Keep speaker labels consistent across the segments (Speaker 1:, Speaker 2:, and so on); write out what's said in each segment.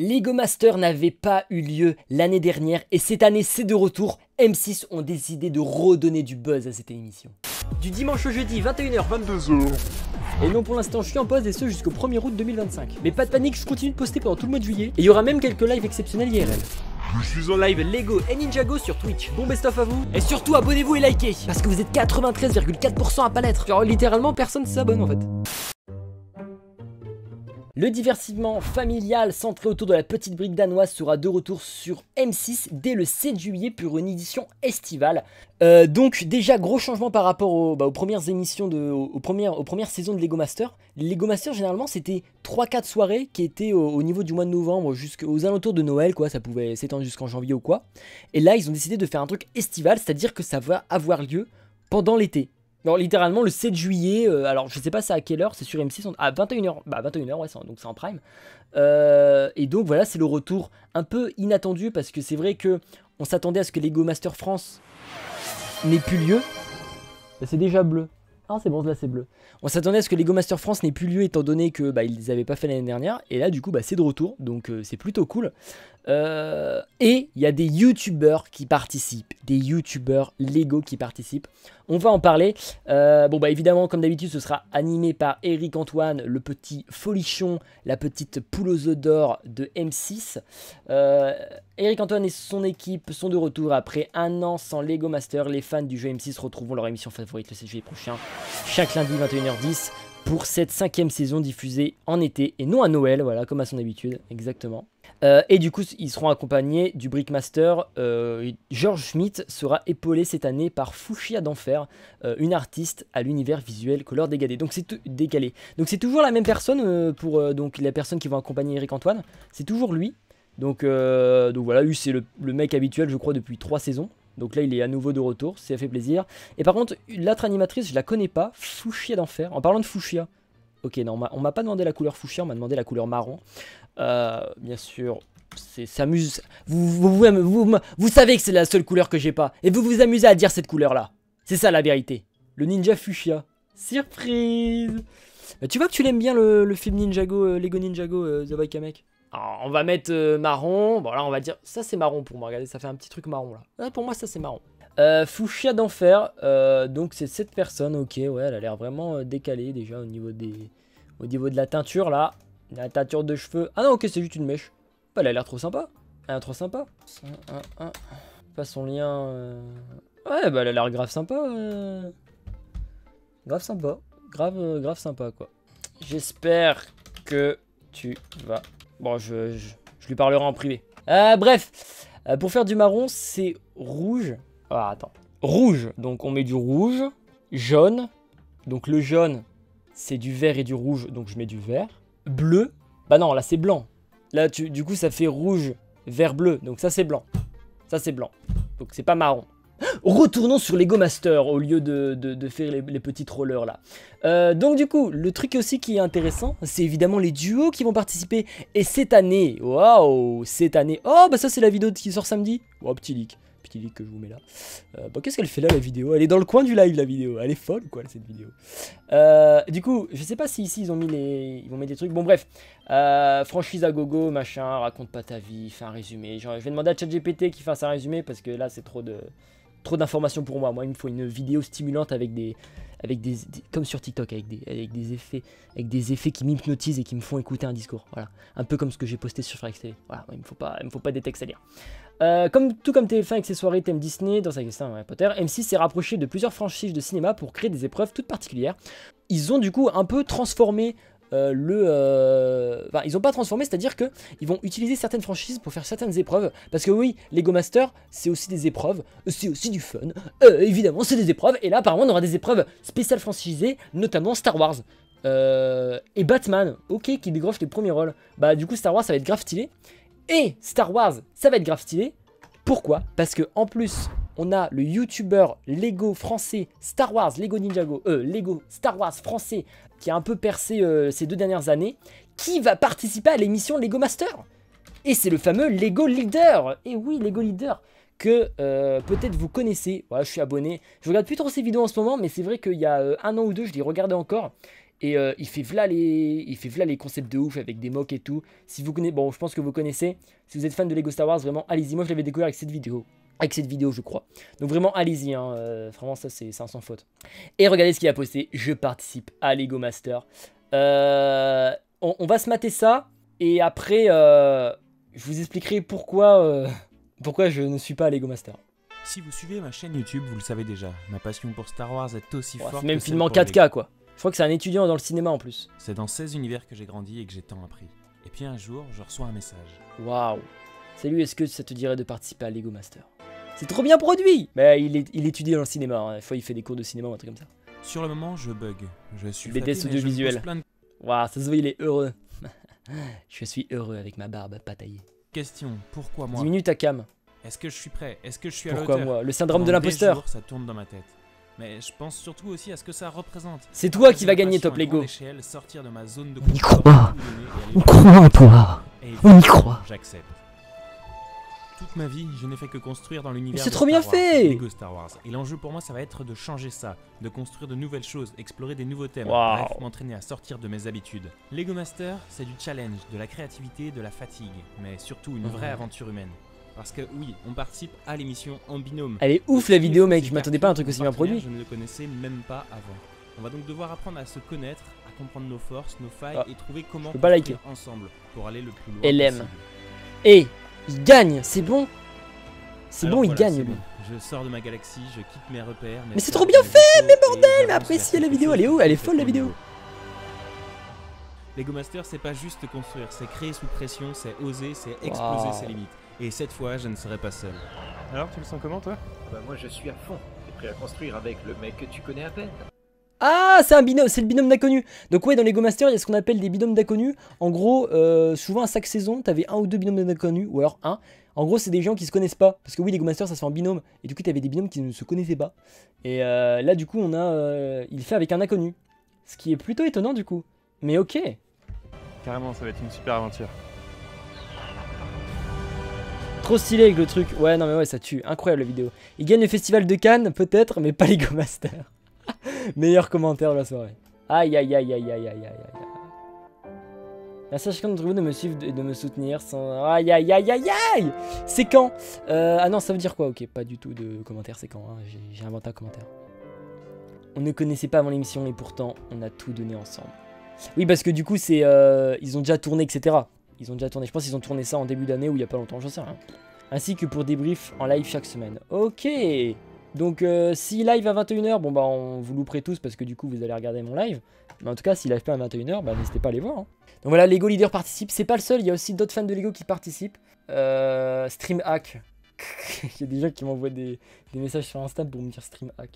Speaker 1: Lego Master n'avait pas eu lieu l'année dernière et cette année c'est de retour. M6 ont décidé de redonner du buzz à cette émission. Du dimanche au jeudi 21h 22h. Et non, pour l'instant je suis en pause et ce jusqu'au 1er août 2025. Mais pas de panique, je continue de poster pendant tout le mois de juillet. Et il y aura même quelques lives exceptionnels IRL. Je suis en live Lego et Ninjago sur Twitch. Bon best of à vous. Et surtout abonnez-vous et likez. Parce que vous êtes 93,4% à pas l'être. Genre littéralement personne s'abonne en fait. Le divertissement familial centré autour de la petite brique danoise sera de retour sur M6 dès le 7 juillet pour une édition estivale. Donc déjà gros changement par rapport aux premières émissions, aux premières saisons de Lego Master. Lego Master généralement c'était 3-4 soirées qui étaient au niveau du mois de novembre jusqu'aux alentours de Noël quoi, ça pouvait s'étendre jusqu'en janvier ou quoi. Et là ils ont décidé de faire un truc estival, c'est-à-dire que ça va avoir lieu pendant l'été. Alors littéralement le 7 juillet, alors je sais pas c'est à quelle heure, c'est sur M6, à 21h, bah 21h ouais, donc c'est en prime. Et donc voilà, c'est le retour un peu inattendu parce que c'est vrai que on s'attendait à ce que Lego Master France n'ait plus lieu. Bah, c'est déjà bleu. Ah c'est bon, là c'est bleu. On s'attendait à ce que Lego Master France n'ait plus lieu étant donné que bah, ils n'avaient pas fait l'année dernière. Et là du coup bah, c'est de retour, donc c'est plutôt cool. Et il y a des youtubeurs qui participent, des youtubeurs Lego qui participent. On va en parler. Bon bah évidemment comme d'habitude ce sera animé par Eric Antoine, le petit folichon, la petite poule aux œufs d'or de M6. Eric Antoine et son équipe sont de retour après un an sans Lego Master. Les fans du jeu M6 retrouveront leur émission favorite le 7 juillet prochain, chaque lundi 21h10 pour cette 5e saison diffusée en été et non à Noël, voilà comme à son habitude, exactement. Et du coup ils seront accompagnés du Brickmaster. George Schmidt sera épaulé cette année par Fuchsia d'Enfer, une artiste à l'univers visuel color décalé. Donc c'est toujours la même personne pour donc les personnes qui vont accompagner Eric Antoine, c'est toujours lui. Donc voilà, lui c'est le mec habituel je crois depuis 3 saisons. Donc là il est à nouveau de retour, ça fait plaisir. Et par contre l'autre animatrice je la connais pas, Fuchsia d'Enfer. En parlant de Fuchsia, ok non on m'a pas demandé la couleur Fuchsia, on m'a demandé la couleur marron. Bien sûr, s'amuse. Vous savez que c'est la seule couleur que j'ai pas. Et vous vous amusez à dire cette couleur là. C'est ça la vérité. Le ninja fuchsia. Surprise. Tu vois que tu l'aimes bien le film Ninjago, Lego Ninjago, The Wakamek. Alors, on va mettre marron. Bon là on va dire ça c'est marron pour moi. Regardez ça fait un petit truc marron là. Ah, pour moi ça c'est marron. Fuchsia d'Enfer. Donc c'est cette personne. Ok ouais elle a l'air vraiment décalée déjà au niveau de la teinture là. La teinture de cheveux. Ah non, ok, c'est juste une mèche. Bah, elle a l'air trop sympa. Elle a l'air trop sympa. Pas son lien. Ouais, bah, elle a l'air grave sympa. Grave sympa. Grave sympa, quoi. J'espère que tu vas. Bon, je lui parlerai en privé. Bref. Pour faire du marron, c'est rouge. Ah, attends. Rouge. Donc, on met du rouge. Jaune. Donc, le jaune, c'est du vert et du rouge. Donc, je mets du vert. Bleu, bah non là c'est blanc. Là du coup ça fait rouge, vert, bleu. Donc ça c'est blanc. Ça c'est blanc. Donc c'est pas marron. Retournons sur Lego Master au lieu de faire les petits rollers là. Donc du coup le truc aussi qui est intéressant, c'est évidemment les duos qui vont participer. Et cette année, waouh, cette année. Oh bah ça c'est la vidéo qui sort samedi. Oh petit leak que je vous mets là. Bah, qu'est-ce qu'elle fait là la vidéo? Elle est dans le coin du live la vidéo. Elle est folle quoi cette vidéo. Du coup je sais pas si ici ils vont mettre des trucs. Bon bref. Franchise à gogo machin. Raconte pas ta vie. Fais un résumé. Genre, je vais demander à ChatGPT qu'il fasse un résumé parce que là c'est trop d'informations pour moi. Moi il me faut une vidéo stimulante avec des comme sur TikTok avec des effets qui m'hypnotisent et qui me font écouter un discours. Voilà, un peu comme ce que j'ai posté sur Frex TV. Voilà, il me faut pas des textes à lire. Tout comme TF1 avec ses soirées thème Disney dans sa question Harry Potter, M6 s'est rapproché de plusieurs franchises de cinéma pour créer des épreuves toutes particulières. Ils ont du coup un peu transformé Enfin, ils ont pas transformé, c'est-à-dire que ils vont utiliser certaines franchises pour faire certaines épreuves. Parce que oui, Lego Master, c'est aussi des épreuves, c'est aussi du fun. Évidemment, c'est des épreuves. Et là, apparemment, on aura des épreuves spéciales franchisées, notamment Star Wars. Et Batman, ok, qui décroche les premiers rôles. Bah, du coup, Star Wars, ça va être grave stylé. Et Star Wars, ça va être grave stylé. Pourquoi? Parce que en plus, on a le youtubeur Lego français Star Wars, Lego Ninjago, Lego Star Wars français qui a un peu percé ces 2 dernières années, qui va participer à l'émission Lego Master. Et c'est le fameux Lego Leader. Et oui, Lego Leader, que peut-être vous connaissez. Voilà, je suis abonné. Je regarde plus trop ces vidéos en ce moment, mais c'est vrai qu'il y a 1 an ou 2, je les regardais encore. Et il fait v'là les concepts de ouf avec des mocks et tout. Si vous connaissez, bon, je pense que vous connaissez. Si vous êtes fan de Lego Star Wars, vraiment, allez-y. Moi, je l'avais découvert avec cette vidéo. Je crois. Donc vraiment, allez-y. Hein. Vraiment, ça, c'est un sans faute. Et regardez ce qu'il a posté. Je participe à Lego Master. On va se mater ça. Et après, je vous expliquerai pourquoi je ne suis pas à Lego Master.
Speaker 2: Si vous suivez ma chaîne YouTube, vous le savez déjà. Ma passion pour Star Wars est aussi forte.
Speaker 1: C'est même
Speaker 2: que
Speaker 1: filmé en
Speaker 2: celle pour
Speaker 1: 4K, quoi. Je crois que c'est un étudiant dans le cinéma en plus.
Speaker 2: C'est dans 16 univers que j'ai grandi et que j'ai tant appris. Et puis un jour, je reçois un message.
Speaker 1: Waouh. Salut, est-ce que ça te dirait de participer à Lego Master? C'est trop bien produit. Bah, il étudie dans le cinéma. Hein. Des fois, il fait des cours de cinéma ou un truc comme ça.
Speaker 2: Sur le moment, je bug. Je suis
Speaker 1: BTS audiovisuel. Waouh, ça se voit, il est heureux. Je suis heureux avec ma barbe pas taillée.
Speaker 2: Question, pourquoi moi?
Speaker 1: Diminue ta cam.
Speaker 2: Est-ce que je suis prêt? Est-ce que je suis à la
Speaker 1: Pourquoi
Speaker 2: hauteur?
Speaker 1: moi? Le syndrome de
Speaker 2: Pendant des
Speaker 1: l'imposteur.
Speaker 2: jours, ça tourne dans ma tête. Mais je pense surtout aussi à ce que ça représente.
Speaker 1: C'est toi qui vas gagner Top Lego.
Speaker 2: Sortir de ma zone de
Speaker 1: On y croit. On croit en toi. On y croit.
Speaker 2: J'accepte. Toute ma vie, je n'ai fait que construire dans l'univers.
Speaker 1: C'est trop bien fait.
Speaker 2: Lego Star Wars. Et l'enjeu pour moi, ça va être de changer ça, de construire de nouvelles choses, explorer des nouveaux thèmes,
Speaker 1: Wow.
Speaker 2: bref, m'entraîner à sortir de mes habitudes. Lego Master, c'est du challenge, de la créativité, de la fatigue, mais surtout une vraie aventure humaine. Parce que oui, on participe à l'émission en binôme.
Speaker 1: Elle est ouf la vidéo, mec. Je m'attendais pas à un truc aussi bien produit.
Speaker 2: Je ne le connaissais même pas avant. On va donc devoir apprendre à se connaître, à comprendre nos forces, nos failles et trouver comment
Speaker 1: peux pas liker.
Speaker 2: ensemble pour aller le plus loin
Speaker 1: LM.
Speaker 2: possible.
Speaker 1: Et il gagne, c'est bon. C'est
Speaker 2: Alors
Speaker 1: bon,
Speaker 2: voilà,
Speaker 1: il gagne
Speaker 2: c'est
Speaker 1: lui.
Speaker 2: bon. Je sors de ma galaxie, je quitte mes repères.
Speaker 1: Mais c'est trop bien fait, mais bordel, mais appréciez la vidéo, elle est où? Elle est folle la vidéo.
Speaker 2: Lego Master, c'est pas juste construire, c'est créer sous pression, c'est oser, c'est exploser ses limites. Et cette fois, je ne serai pas seul.
Speaker 3: Alors, tu le sens comment, toi?
Speaker 4: Bah moi je suis à fond, t'es prêt à construire avec le mec que tu connais à peine.
Speaker 1: Ah, c'est un binôme, c'est le binôme d'inconnus. Donc ouais, dans Lego Master, il y a ce qu'on appelle des binômes d'inconnus. En gros, souvent à chaque saison, t'avais un ou deux binômes d'inconnus, ou alors un. En gros, c'est des gens qui se connaissent pas. Parce que oui, Lego Master, ça se fait en binôme. Et du coup, t'avais des binômes qui ne se connaissaient pas. Et là, du coup, on a... il fait avec un inconnu. Ce qui est plutôt étonnant, du coup. Mais ok.
Speaker 3: Carrément, ça va être une super aventure.
Speaker 1: Trop stylé avec le truc. Ouais, non mais ouais, ça tue. Incroyable la vidéo. Il gagne le festival de Cannes, peut-être, mais pas Lego Master. Meilleur commentaire de la soirée. Aïe, aïe, aïe, aïe, aïe, aïe, aïe, aïe. Merci à chacun d'entre vous de me suivre et de me soutenir. Sans... Aïe, aïe, aïe, aïe, aïe. C'est quand ah non, ça veut dire quoi? Ok, pas du tout de commentaire, c'est quand hein. J'ai inventé un commentaire. On ne connaissait pas avant l'émission et pourtant, on a tout donné ensemble. Oui, parce que du coup, c'est ils ont déjà tourné, etc. Ils ont déjà tourné. Je pense qu'ils ont tourné ça en début d'année ou il y a pas longtemps, j'en sais rien. Ainsi que pour débrief en live chaque semaine. Ok. Donc si live à 21h, bon bah on vous louperez tous parce que du coup vous allez regarder mon live. Mais en tout cas, si live pas à 21h, bah n'hésitez pas à aller voir. Hein. Donc voilà, Lego Leader participe. C'est pas le seul, il y a aussi d'autres fans de Lego qui participent. Stream hack. Il y a des gens qui m'envoient des messages sur Insta pour me dire stream hack.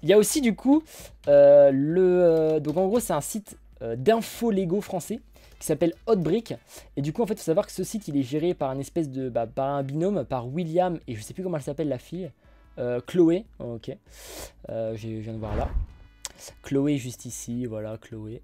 Speaker 1: Il y a aussi du coup donc en gros c'est un site d'info Lego français qui s'appelle Hotbrick. Et du coup en fait il faut savoir que ce site il est géré par un espèce de par un binôme, par William et je sais plus comment elle s'appelle la fille, Chloé. Ok, je viens de voir là. Chloé juste ici, voilà Chloé.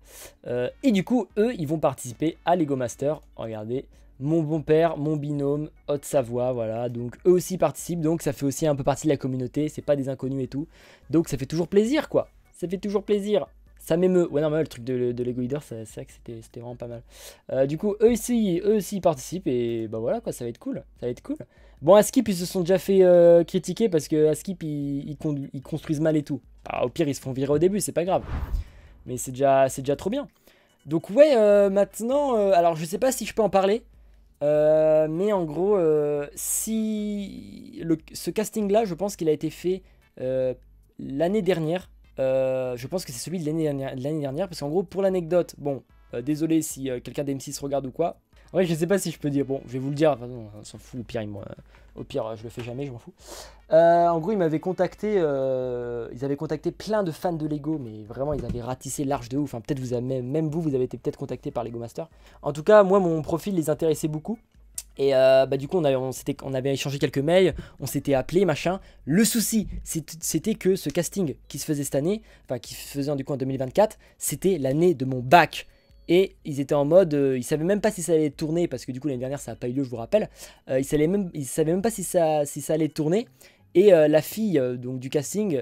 Speaker 1: Et du coup eux ils vont participer à Lego Master. Regardez. Mon bon père, mon binôme, Haute-Savoie, voilà, donc eux aussi participent, donc ça fait aussi un peu partie de la communauté, c'est pas des inconnus et tout, donc ça fait toujours plaisir quoi, ça fait toujours plaisir, ça m'émeut, ouais non mais le truc de Lego Leader, c'est vrai que c'était vraiment pas mal. Du coup eux aussi ils participent et bah voilà quoi, ça va être cool, ça va être cool. Bon Askip ils se sont déjà fait critiquer parce que Askip ils construisent mal et tout, alors, au pire ils se font virer au début, c'est pas grave, mais c'est déjà trop bien. Donc ouais maintenant, alors je sais pas si je peux en parler. Mais en gros, si ce casting là, je pense qu'il a été fait l'année dernière. Je pense que c'est celui de l'année dernière, parce qu'en gros, pour l'anecdote, bon, désolé si quelqu'un d'M6 regarde ou quoi. Ouais, je sais pas si je peux dire. Bon, je vais vous le dire. Enfin, non, on s'en fout. Au pire, je le fais jamais, je m'en fous. En gros, ils m'avaient contacté. Ils avaient contacté plein de fans de Lego, mais vraiment, ils avaient ratissé large de ouf. Enfin, peut-être même vous avez été peut-être contacté par Lego Master. En tout cas, moi, mon profil les intéressait beaucoup. Et bah du coup, on avait échangé quelques mails, on s'était appelé, machin. Le souci, c'était que ce casting qui se faisait cette année, enfin qui se faisait du coup en 2024, c'était l'année de mon bac. Et ils étaient en mode, ils savaient même pas si ça allait tourner, parce que du coup l'année dernière ça n'a pas eu lieu, je vous rappelle. Ils savaient même pas si ça allait tourner. Et la fille donc du casting,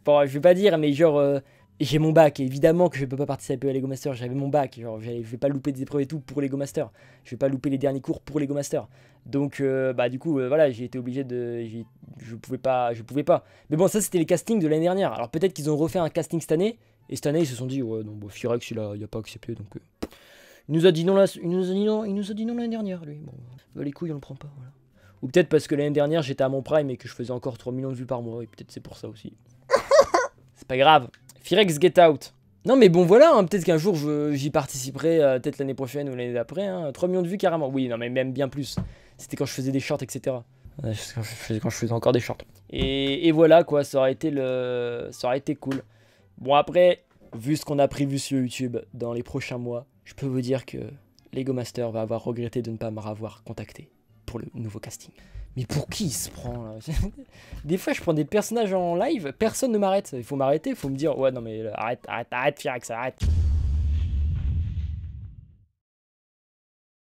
Speaker 1: bon, je vais pas dire, mais genre, j'ai mon bac, et évidemment que je peux pas participer à Lego Master, j'avais mon bac, genre, je vais pas louper des épreuves et tout pour Lego Master, je vais pas louper les derniers cours pour Lego Master. Donc, bah, du coup, voilà, j'ai été obligé de. Je pouvais pas. Mais bon, ça, c'était les castings de l'année dernière. Alors, peut-être qu'ils ont refait un casting cette année, et cette année, ils se sont dit, ouais, non, bon, Firex, il a pas accepté, donc. Il nous a dit non l'année dernière, lui. Bon, bah, les couilles, on le prend pas, voilà. Ou peut-être parce que l'année dernière, j'étais à mon prime et que je faisais encore 3 millions de vues par mois, et peut-être c'est pour ça aussi. C'est pas grave. Firex Get Out. Non mais bon voilà, hein, peut-être qu'un jour j'y participerai, peut-être l'année prochaine ou l'année d'après. Hein. 3 millions de vues carrément. Oui, non mais même bien plus. C'était quand je faisais des shorts, etc. Quand je faisais encore des shorts. Et voilà quoi, ça aurait été cool. Bon après, vu ce qu'on a prévu sur YouTube dans les prochains mois, je peux vous dire que Lego Master va avoir regretté de ne pas m'avoir contacté pour le nouveau casting. Mais pour qui il se prend là? Des fois je prends des personnages en live, personne ne m'arrête. Il faut m'arrêter, il faut me dire ouais non mais arrête Firex, arrête.